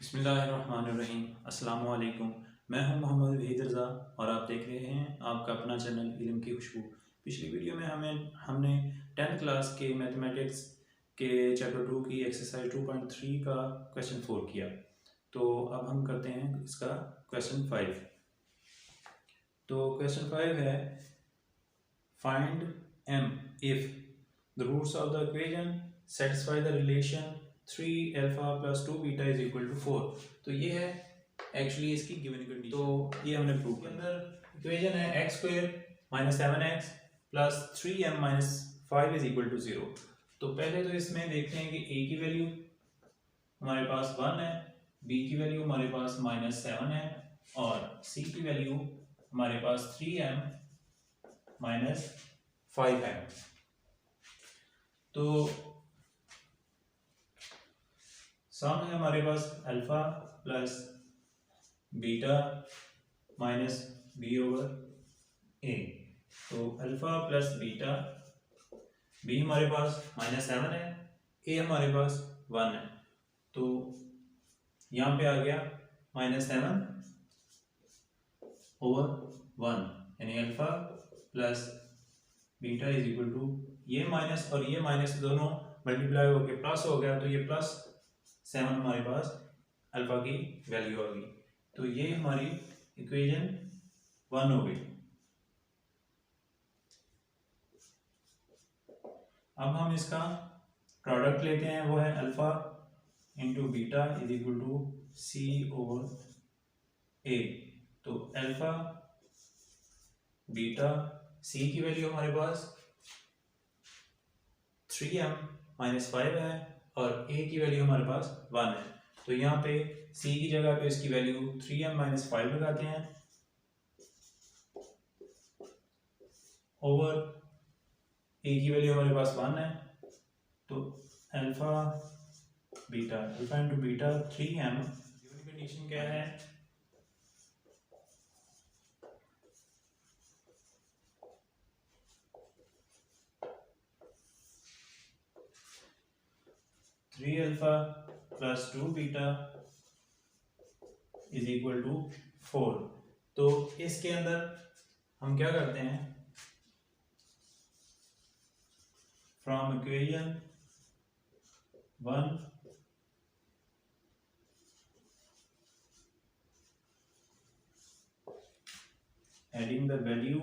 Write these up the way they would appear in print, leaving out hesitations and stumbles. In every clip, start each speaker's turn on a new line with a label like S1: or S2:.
S1: बिस्मिल्लाहिर्रहमानिर्रहीम। अस्सलाम वालेकुम। मैं हूं मोहम्मद वहीद रज़ा और आप देख रहे हैं आपका अपना चैनल इल्म की खुशबू। पिछली वीडियो में हमने 10th क्लास के मैथमेटिक्स के चैप्टर 2 की एक्सरसाइज 2.3 का क्वेश्चन 4 किया। तो अब हम करते हैं इसका क्वेश्चन 5। तो क्वेश्चन 5 है find m if the roots of the equation satisfy the relation 3 alpha plus 2 beta is equal to 4। तो ये है एक्चुअली इसकी गिवन कंडीशन। तो ये हमने प्रूव किया। अंदर इक्वेशन है x square minus 7x plus 3m minus 5 is equal to 0। तो पहले तो इसमें देखते हैं कि a की वैल्यू हमारे पास 1 है, b की वैल्यू हमारे पास माइनस 7 है और c की वैल्यू हमारे पास 3m माइनस 5 है। तो सम है हमारे पास alpha plus beta minus B over A. तो अल्फा प्लस बीटा, बी हमारे पास माइनस 7 है, ए हमारे पास 1 है। तो यहाँ पे आ गया माइनस 7 ओवर 1 यानी alpha plus beta is equal to ये माइनस और ये माइनस दोनों मल्टीप्लाई होकर प्लस हो गया। तो ये प्लस 7 हमारे पास अल्फा की वैल्यू आ गई। तो ये हमारी इक्वेशन 1 हो गई। अब हम इसका प्रोडक्ट लेते हैं, वो है alpha into beta is equal to C over A. तो अल्फा बीटा सी की वैल्यू हमारे पास 3m माइनस 5 है और a की वैल्यू हमारे पास 1 है। तो यहाँ पे c की जगह पे इसकी वैल्यू 3m माइनस 5 लगाते हैं ओवर a की वैल्यू हमारे पास 1 है। तो alpha into beta 3m। Condition क्या है? Three alpha plus 2 beta is equal to 4। तो इसके अंदर हम क्या करते हैं, from equation 1 adding the value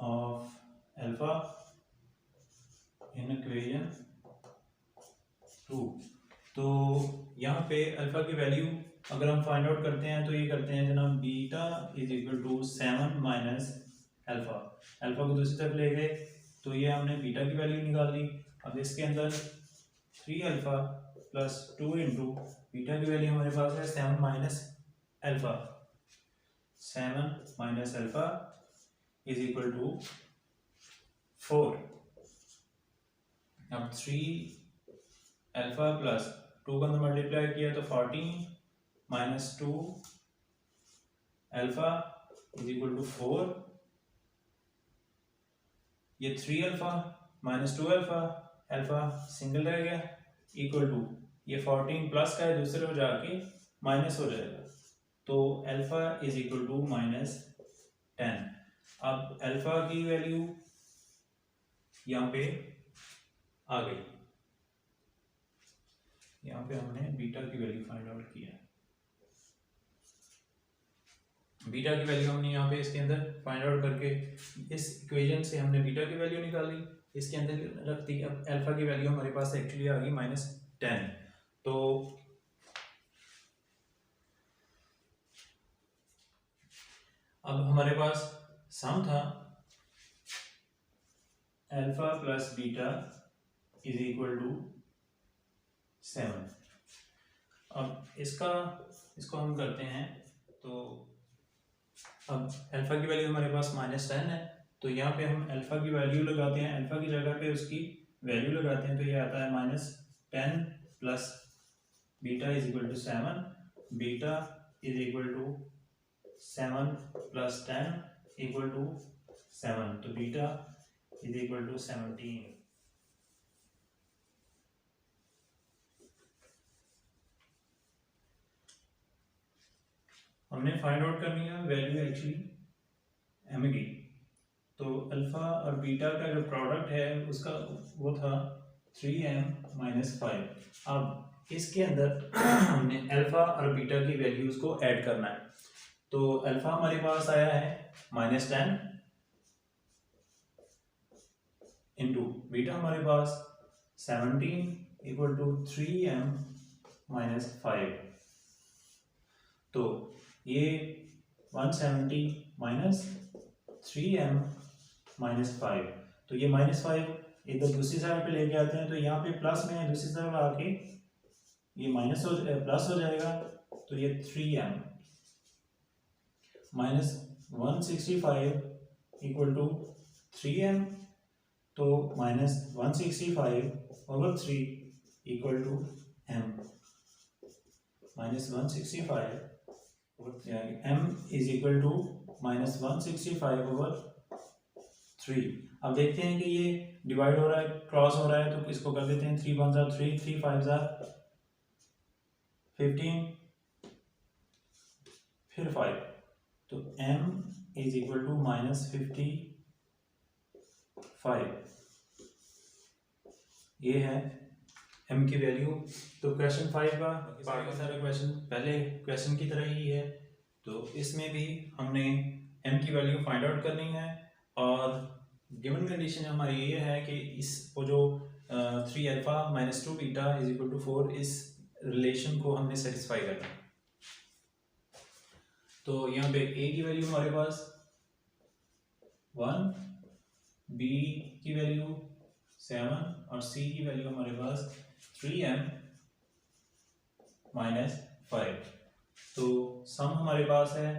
S1: of alpha in equation 2। तो यहाँ पे अल्फा की वैल्यू अगर हम फाइंड आउट करते हैं तो ये करते हैं जनाब, beta is equal to 7 minus alpha. Alpha को दूसरी तरफ ले गए तो ये हमने बीटा की वैल्यू निकाल ली। अब इसके अंदर 3 अल्फा प्लस 2 इंटू बीटा की वैल्यू हमारे पास है 7 minus alpha. 7 minus alpha is equal to 4। अब 3 अल्फा प्लस 2 का अंदर मल्टीप्लाई किया तो 14 minus 2 alpha is equal to 4। ये 3 alpha minus 2 alpha, alpha single रह गया, इक्वल टू ये 14 प्लस का है, दूसरे हो जाके माइनस हो जाएगा। तो alpha is equal to minus 10। अब अल्फा की वैल्यू यहाँ पे आ गई। यहाँ पे हमने बीटा की वैल्यू फाइंड आउट किया। बीटा की वैल्यू हमने यहाँ पे इसके अंदर फाइंड आउट करके इस इक्वेशन से हमने बीटा की वैल्यू निकाली, इसके अंदर रख दी। अब अल्फा की वैल्यू हमारे पास एक्चुअली आ गई माइनस 10। तो अब हमारे पास सम था alpha plus beta is equal to 7। अब इसको हम करते हैं। तो अब अल्फा की वैल्यू हमारे पास माइनस 10 है, तो यहाँ पे हम अल्फा की वैल्यू लगाते हैं, अल्फा की जगह पे उसकी वैल्यू लगाते हैं। तो ये आता है minus 10 plus beta is equal to 7। Beta is equal to 7 plus 10 equal to 7। तो बीटा इज इक्वल टू 17। हमने फाइंड आउट करनी है वैल्यू एक्चुअली एम की। तो अल्फ़ा और बीटा का जो प्रोडक्ट है उसका वो था 3m-5। अब इसके अंदर हमने अल्फ़ा और बीटा की वैल्यूज़ को ऐड करना है। तो अल्फ़ा हमारे पास आया है -10 इंटू बीटा हमारे पास 17 इक्वल टू 3m-5। तो ये 170 माइनस 3m-5, तो ये -5 इधर दूसरी साइड पे लेके आते हैं, तो यहाँ पे प्लस में है, दूसरी साइड आके ये माइनस हो प्लस हो जाएगा। तो ये 3m minus 165 equal to 3m, तो -165/3 equal to m, -165 m is equal to -165/3। अब देखते हैं कि ये डिवाइड हो रहा है, क्रॉस हो रहा है, तो इसको कर देते हैं 3 1 जार 3, 3 5 जार 15, फिर 5, तो m इज इक्वल टू -55। ये है m की वैल्यू। तो क्वेश्चन 5 का बाकी सारे क्वेश्चन पहले क्वेश्चन की तरह ही है, तो इसमें भी हमने m की वैल्यू फाइंड आउट करनी है। और गिवन कंडीशन हमारी ये है कि इस वो जो 3α-2 बीटा इज इक्वल टू 4, इस रिलेशन को हमने सेटिस्फाई करना है। तो यहाँ पे a की वैल्यू हमारे पास 1, b की वैल्यू 7 और c की वैल्यू हमारे पास 3m-5। तो सम हमारे पास है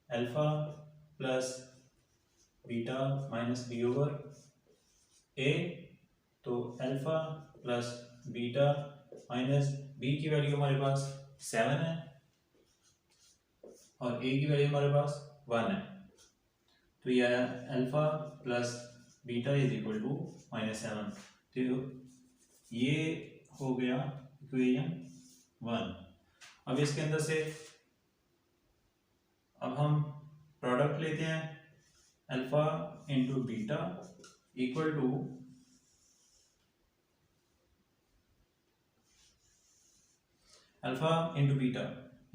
S1: alpha plus beta minus b/a। तो alpha plus beta minus b की वैल्यू हमारे पास 7 है और a की वैल्यू हमारे पास 1 है। तो यह alpha plus beta is equal to -7। तो ये हो गया इक्वेशन 1। अब इसके अंदर से अब हम प्रोडक्ट लेते हैं, alpha into beta equal to alpha into beta,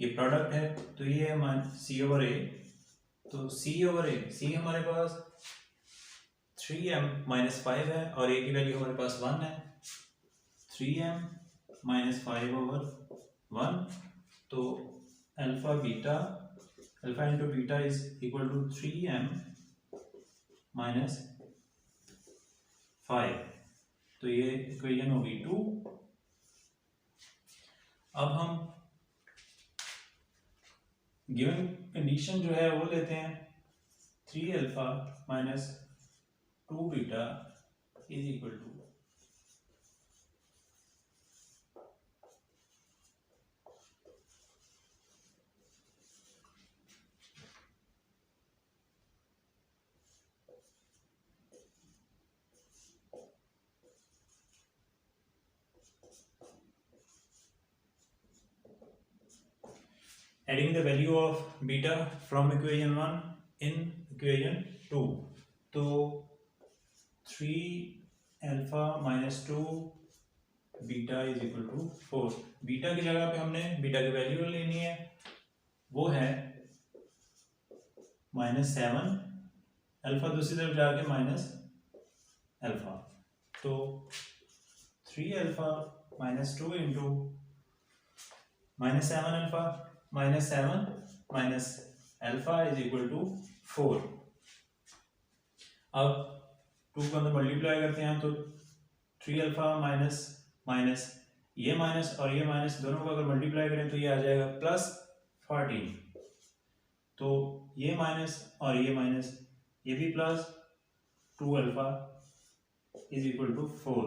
S1: ये प्रोडक्ट है, तो ये है c/a। तो c/a हमारे पास 3m-5 है और a की वैल्यू हमारे पास 1 है। 3m-5/1, तो alpha into beta is equal to 3m-5। तो ये इक्वेशन होगी 2। अब हम गिवन कंडीशन जो है वो लेते हैं, 3α-2 beta is equal to adding the value of beta from equation 1 in equation 2। तो 3α-2 beta is equal to 4। Beta की जगह पे हमने बीटा की वैल्यू लेनी है, वो है -7, अल्फा दूसरी तरफ जाके -अल्फा। तो 3α-2 into -7 alpha minus alpha is equal to 4। अब 2 को अंदर मल्टीप्लाई करते हैं, तो 3α माइनस ये माइनस और ये माइनस दोनों को अगर मल्टीप्लाई करें तो ये आ जाएगा +14। तो ये माइनस और ये माइनस, ये भी प्लस 2α इज इक्वल टू 4।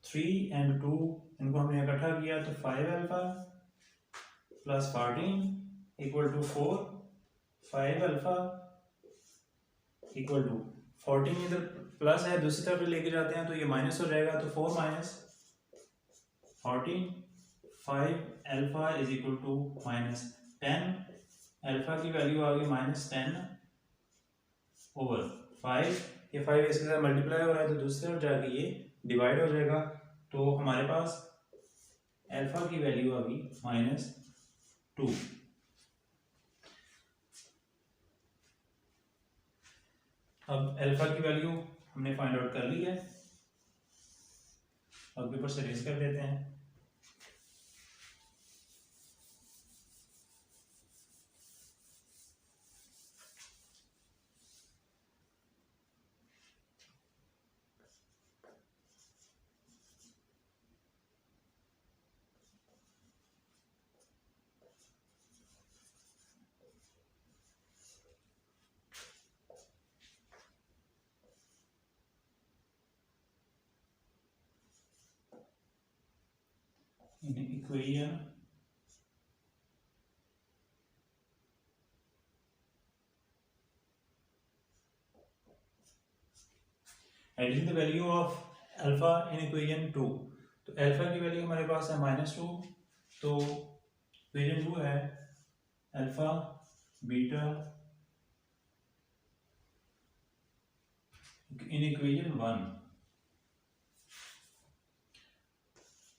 S1: 3 और 2 इनको हमने इकट्ठा किया तो 5α plus 14 equal to 4। 5α equal to 14 इधर प्लस है, दूसरी तरफ लेके जाते हैं तो ये माइनस हो जाएगा, तो 4 minus 14, 5α is equal to 10, alpha की वैल्यू आ गई -10/5। ये 5 इसके साथ मल्टीप्लाई हो रहा है तो दूसरी तरफ जाके ये डिवाइड हो जाएगा। तो हमारे पास अल्फा की वैल्यू आ गई -2। अब अल्फा की वैल्यू हमने फाइंड आउट कर ली है। अब पेपर से रेज कर देते हैं। Equation adding the value of alpha in equation 2। तो अल्फा की वैल्यू हमारे पास है -2, तो इक्वेशन 2 है alpha beta in equation 1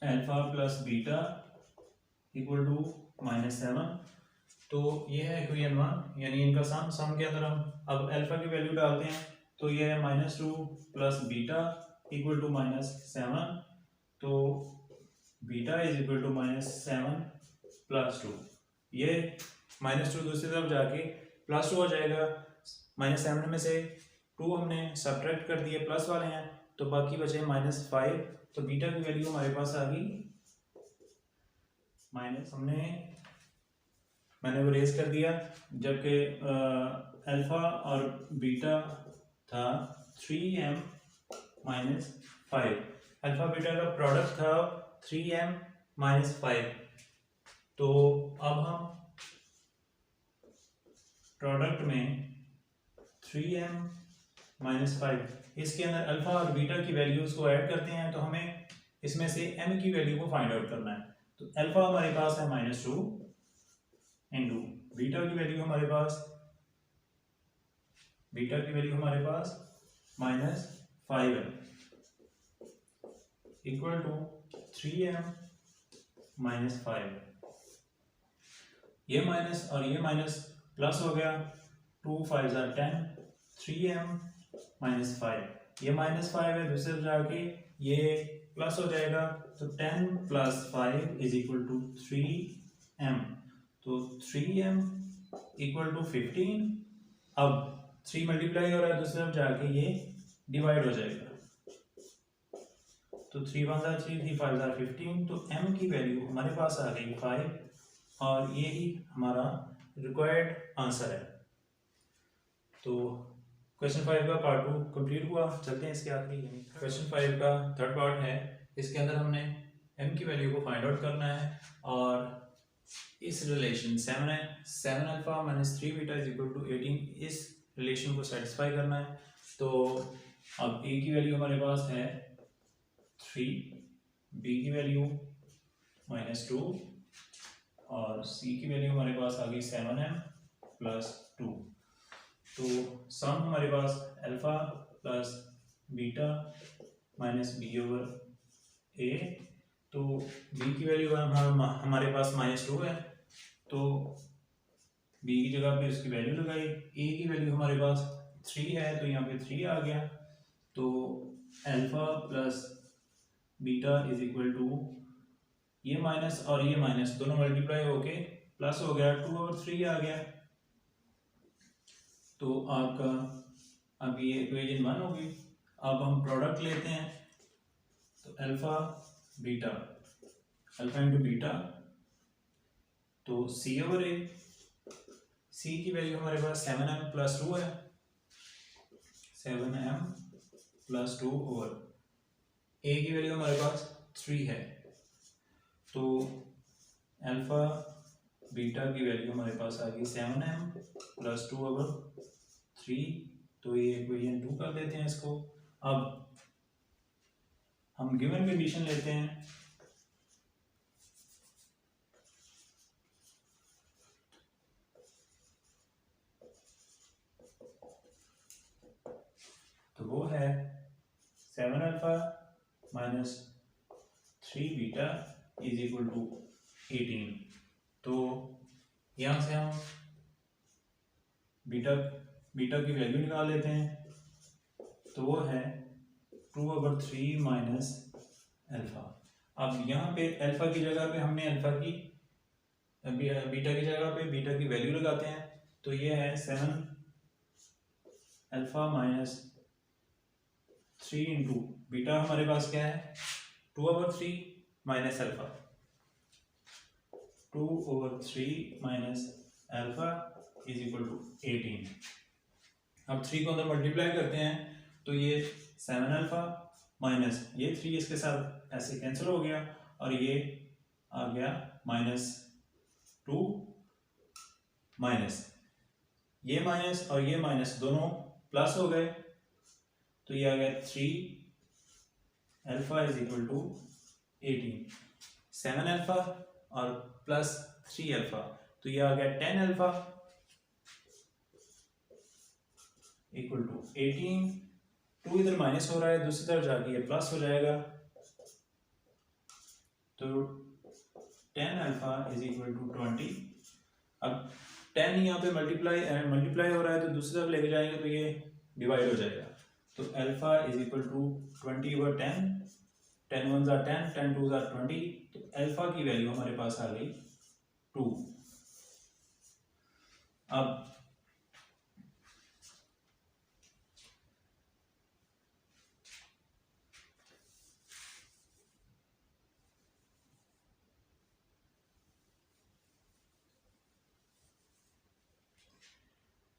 S1: alpha plus beta equal to -7। तो ये है इक्वेशन 1, यानी इनका सम के अंदर हम अब अल्फा की वैल्यू डालते हैं तो ये है -2 प्लस बीटा इक्वल टू -7। तो beta is equal to -7 plus 2। ये -2 दूसरी तरफ जाके +2 हो जाएगा। -7 में से 2 हमने सब्ट्रैक्ट कर दिए, प्लस वाले हैं, तो बाकी बचे -5। तो बीटा की वैल्यू हमारे पास आ गई मैंने वो रेज कर दिया, जबकि अल्फा और बीटा था 3m - 5। अल्फा बीटा का प्रोडक्ट था 3m - 5। तो अब हम प्रोडक्ट में 3m - 5 इसके अंदर अल्फा और बीटा की वैल्यूज को ऐड करते हैं, तो हमें इसमें से m की वैल्यू को फाइंड आउट करना है। तो अल्फा हमारे पास है -2 इंटू बीटा की वैल्यू हमारे पास -5 है, इक्वल टू 3m - 5। ये माइनस और ये माइनस प्लस हो गया, 2 5 are 10, 3m - 5। ये -5 है, दूसरे तरफ जाके ये प्लस हो जाएगा, तो 10 + 5 इज इक्वल टू 3m। तो 3m इक्वल टू 15। अब 3 मल्टीप्लाई हो रहा है, दूसरी तरफ जाके ये डिवाइड हो जाएगा, तो 3 1 are 3, 3 5 are 15। तो m की वैल्यू हमारे पास आ गई 5, और ये ही हमारा रिक्वायर्ड आंसर है। तो क्वेश्चन 5 का पार्ट 2 कंप्लीट हुआ। चलते हैं इसके आखिरी क्वेश्चन 5 का थर्ड पार्ट है। इसके अंदर हमने m की वैल्यू को फाइंड आउट करना है, और इस रिलेशन 7 है, 7 alpha - 3 beta is equal to 18, इस रिलेशन को सेटिस्फाई करना है। तो अब a की वैल्यू हमारे पास है 3, b की वैल्यू -2, और c की वैल्यू हमारे पास आ गई 7m + 2। तो सम हमारे पास alpha plus beta minus b/a। तो b की वैल्यू हमारे पास -2 है, तो b की जगह पे उसकी वैल्यू लगाई। a की वैल्यू हमारे पास 3 है, तो यहाँ पे 3 आ गया। तो alpha plus beta is equal to, ये माइनस और ये माइनस दोनों मल्टीप्लाई होके प्लस हो गया, 2/3 आ गया। तो आपका अब ये इक्वेशन 1 होगी। अब हम प्रोडक्ट लेते हैं, तो अल्फा इंटू बीटा, तो c/a, c की वैल्यू हमारे पास 7m + 2 है, 7m + 2 ओवर a की वैल्यू हमारे पास 3 है। तो अल्फा बीटा की वैल्यू हमारे पास आ गई 7m + 2/3। तो ये इक्वेशन 2 कर देते हैं इसको। अब हम गिवन कंडीशन लेते हैं, वो है 7 alpha minus 3 beta is equal to 18। तो यहाँ से हम बीटा की वैल्यू निकाल लेते हैं, तो वो है 2/3 माइनस अल्फा। अब यहाँ पे अल्फा की जगह पे हमने बीटा की जगह पे बीटा की वैल्यू लगाते हैं, तो ये है 7 अल्फा माइनस 3 इंटू बीटा हमारे पास क्या है 2/3 minus alpha, 2/3 minus alpha is equal to 18। अब 3 को अंदर मल्टीप्लाई करते हैं तो ये 7 अल्फा माइनस ये 3 इसके साथ ऐसे कैंसिल हो गया और ये आ गया -2 माइनस ये माइनस और ये माइनस दोनों प्लस हो गए, तो ये आ गया 3 alpha is equal to 18। 7 alpha और प्लस 3 अल्फा, तो ये आ गया 10 अल्फा इक्वल टू 18। 2 इधर माइनस हो रहा है, दूसरी तरफ जाके ये प्लस हो जाएगा, तो 10 अल्फा इज इक्वल टू 20। अब 10 यहाँ पे मल्टीप्लाई हो रहा है, तो दूसरी तरफ लेके जाएंगे तो ये डिवाइड हो जाएगा, तो alpha is equal to 20/10, 10 1s are 10, 10 2s are 20, तो अल्फा की वैल्यू हमारे पास आ गई 2। अब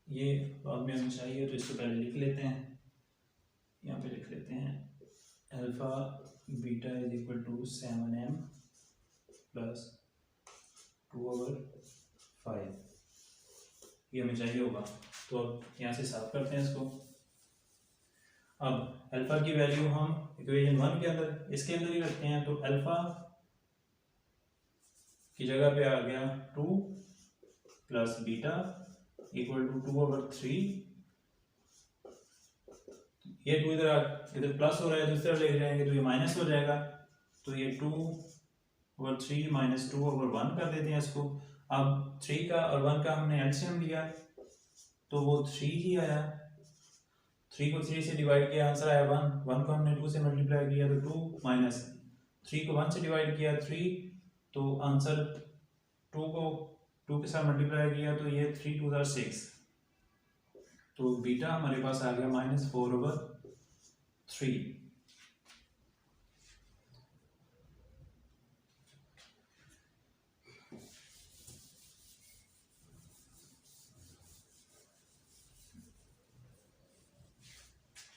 S1: ये बाद में हमें चाहिए तो इसको पहले लिख लेते हैं, यहाँ पे लिख लेते हैं alpha beta is equal to 7m plus 2/5, ये हमें चाहिए होगा। तो अब यहाँ से साफ करते हैं इसको। अब अल्फा की वैल्यू हम इक्वेशन 1 के अंदर इसके अंदर ही रखते हैं, तो अल्फा की जगह पे आ गया 2 प्लस बीटा इक्वल टू 2/3, ये 2 इधर प्लस हो रहा है, दूसरी तरफ लेके जाएंगे तो ये माइनस हो जाएगा, तो ये 2/3 माइनस 2/1 कर देते हैं इसको। अब 3 का और 1 का हमने एलसीएम लिया तो वो 3 ही आया, 3 को 3 से डिवाइड किया आंसर आया 1, 1 को हमने 2 से मल्टीप्लाई किया तो 2 माइनस 3 को 1 से डिवाइड किया 3, तो आंसर 2 को 2 के साथ मल्टीप्लाई किया तो ये 3 2s are 6, तो बीटा हमारे पास आ गया -4/3।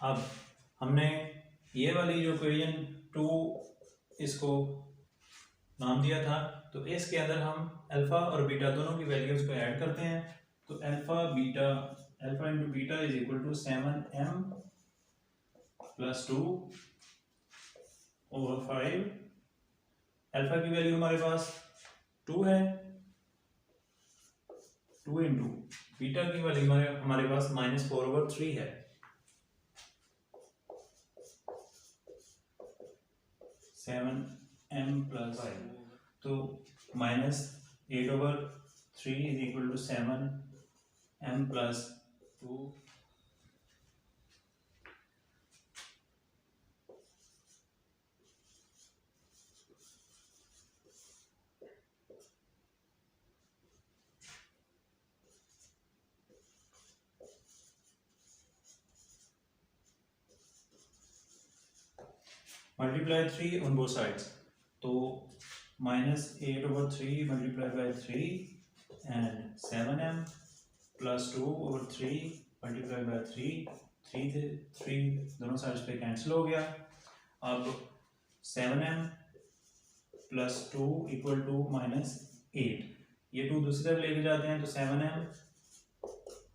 S1: अब हमने ये वाली जो इक्वेशन 2 इसको नाम दिया था, तो इसके अंदर हम अल्फा और बीटा दोनों की वैल्यूज को ऐड करते हैं, तो alpha into beta is equal to 7m plus 2/5। Alpha की वैल्यू हमारे पास 2 है, 2 इंटू बीटा की वैल्यू हमारे पास -4/3 है, 7m प्लस 5, तो -8/3 is equal to 7m plus 2। Multiply 3 on both sides, तो -8/3 multiply by 3 and 7m plus 2/3 multiply by 3 दोनों साइड्स पे कैंसिल हो गया। अब 7m प्लस 2 इक्वल टू -8, ये 2 दूसरी तरफ लेके जाते हैं तो 7m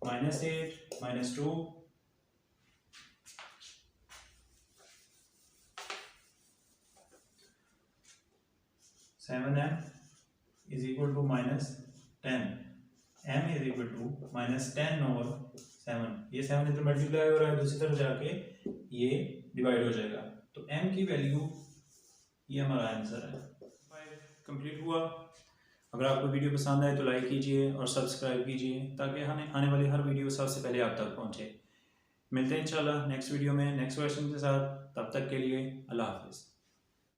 S1: -8 -2 7m is equal to -10, m is equal to -10/7 7, ये 7 इधर मल्टीप्लाई हो रहा है, दूसरी तरफ जाके ये डिवाइड हो जाएगा। तो m की वैल्यू ये हमारा आंसर है। 5 कंप्लीट हुआ। अगर आपको वीडियो पसंद आए तो लाइक कीजिए और सब्सक्राइब कीजिए ताकि हमें आने वाली हर वीडियो सबसे पहले आप तक पहुंचे। मिलते हैं इंशाल्लाह नेक्स्ट वीडियो में नेक्स्ट क्वेश्चन के साथ। तब तक के लिए अल्लाह हाफिज़।